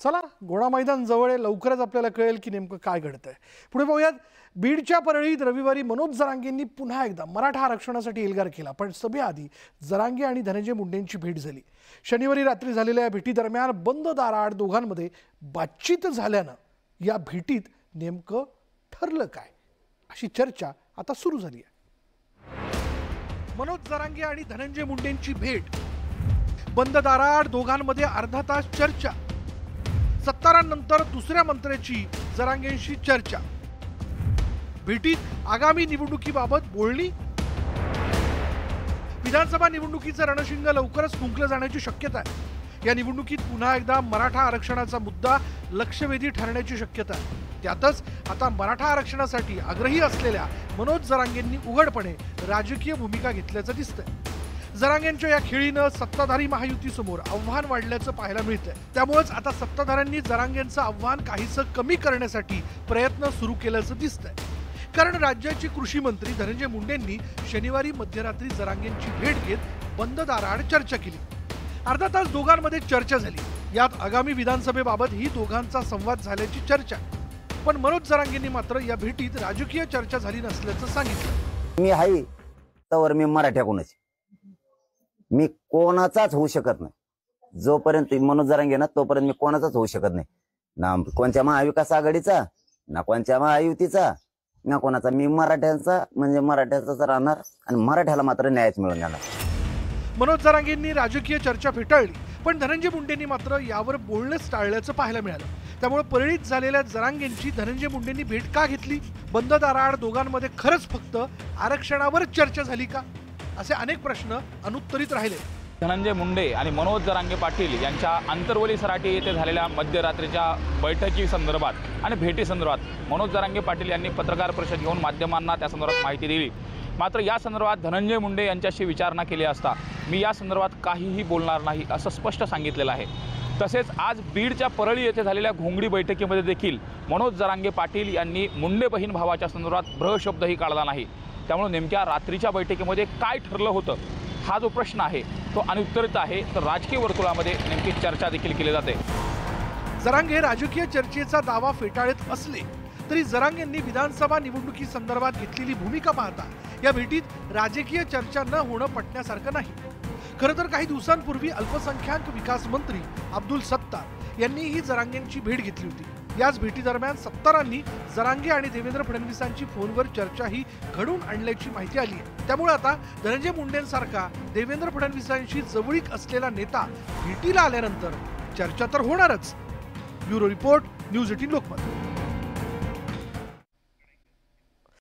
चला घोडा मैदान जवळ आहे, लवकरच आपल्याला कळेल की नेमकं काय घडतंय। पुढे पाहूयात, बीडच्या परळीत रविवारी मनोज जरांगेंनी पुन्हा एकदा मराठा आरक्षणासाठी एल्गार केला, पण सभेआधी जरांगे आणि धनंजय मुंडेंची भेट झाली। शनिवारी रात्री झालेल्या या भेटीदरम्यान बंद दाराआड दोघांमध्ये बातचीत झाल्यानं या भेटीत नेमकं ठरलं काय अशी चर्चा आता सुरू झाली आहे। मनोज जरांगे आणि धनंजय मुंडेंची भेट, बंद दाराआड दोघांमध्ये अर्धा तास चर्चा, सत्तारांनंतर दुसऱ्या मंत्र्याची जरांगेंशी चर्चा, भेटीत आगामी निवडणुकीबाबत बोलणी, विधानसभा निवडणुकीचं रणशिंग लवकरच फुंकलं जाण्याची शक्यता आहे। या निवडणुकीत पुन्हा एकदा मराठा आरक्षणाचा मुद्दा लक्षवेधी ठरण्याची शक्यता आहे। त्यातच आता मराठा आरक्षणासाठी आग्रही असलेल्या मनोज जरांगेंनी उघडपणे राजकीय भूमिका घेतल्याचं दिसतंय। जरांगेंच्या या खेळीनं सत्ताधारी महायुतीसमोर आव्हान वाढल्याचं पाहायला मिळतंय। त्यामुळेच आता सत्ताधाऱ्यांनी जरांगेंचं आव्हान काहीसं कमी करण्यासाठी प्रयत्न सुरू केल्याचं दिसतंय। कारण राज्याचे कृषी मंत्री धनंजय मुंडेंनी शनिवारी मध्यरात्री जरांगेंची भेट घेत बंद दाराआड चर्चा केली। अर्धा तास दोघांमध्ये चर्चा झाली। यात आगामी विधानसभेबाबत ही दोघांचा संवाद झाल्याची चर्चा, पण मनोज जरांगेंनी मात्र या भेटीत राजकीय चर्चा झाली नसल्याचं सांगितलं। मी हाय तर मी मराठ्याकडूनच, मी कोणाचाच होऊ शकत नाही। जोपर्यंत मनोज जरांगे ना तोपर्यंत मी कोणाचाच होऊ शकत नाही, ना कोणत्या महाविकास आघाडीचा, ना कोणत्या महायुतीचा, ना कोणाचा। मी मराठ्यांचा म्हणजे मराठ्याचाच राहणार आणि मराठ्याला मात्र न्यायच मिळून जाणार। मनोज जरांगेंनी राजकीय चर्चा फेटाळली, पण धनंजय मुंडेंनी मात्र यावर बोलणंच टाळल्याचं पाहायला मिळालं। त्यामुळे परळीत झालेल्या जरांगेंची धनंजय मुंडेंनी भेट का घेतली? बंद दाराआड दोघांमध्ये खरंच फक्त आरक्षणावरच चर्चा झाली का? असे अनेक प्रश्न अनुत्तरित राहिले। धनंजय मुंडे आणि मनोज जरांगे पाटील यांच्या आंतरवली सराटी येथे झालेल्या मध्यरात्रीच्या बैठकी संदर्भात आणि भेटी संदर्भात मनोज जरांगे पाटील यांनी पत्रकार परिषद घेऊन माध्यमांना त्या संदर्भात माहिती दिली। मात्र या संदर्भात धनंजय मुंडे यांच्याशी विचारणा केली असता मी या संदर्भात काहीही बोलणार नाही असं स्पष्ट सांगितलेलं आहे। तसेच आज बीडच्या परळी येथे झालेल्या घोंगडी बैठकीमध्ये देखील मनोज जरांगे पाटील यांनी मुंडे बहीण भावाच्या संदर्भात ब्रशब्दही काढला नाही। त्यामुळे नेमक्या रात्रीच्या बैठकीमध्ये काय ठरलं होतं हा जो प्रश्न आहे तो अनुत्तरित आहे, तर राजकीय वर्तुळामध्ये नेमकी चर्चा देखील केली जाते। जरांगे राजकीय चर्चेचा दावा फेटाळत असले तरी जरांगेंनी विधानसभा निवडणुकी संदर्भात घेतलेली भूमिका पाहता या भेटीत राजकीय चर्चा न होणं पटण्यासारखं नाही। खरं तर काही दिवसांपूर्वी अल्पसंख्याक विकास मंत्री अब्दुल सत्तार यांनी ही जरांगेंची भेट घेतली होती। याच भेटीदरम्यान सत्तारांनी जरांगे आणि देवेंद्र फडणवीसांची फोनवर चर्चाही घडून आणल्याची माहिती आली आहे। त्यामुळे आता धनंजय मुंडेंसारखा देवेंद्र फडणवीसांशी जवळीक असलेला नेता भेटीला आल्यानंतर चर्चा तर होणारच। Bureau report, news 18 Lokmat.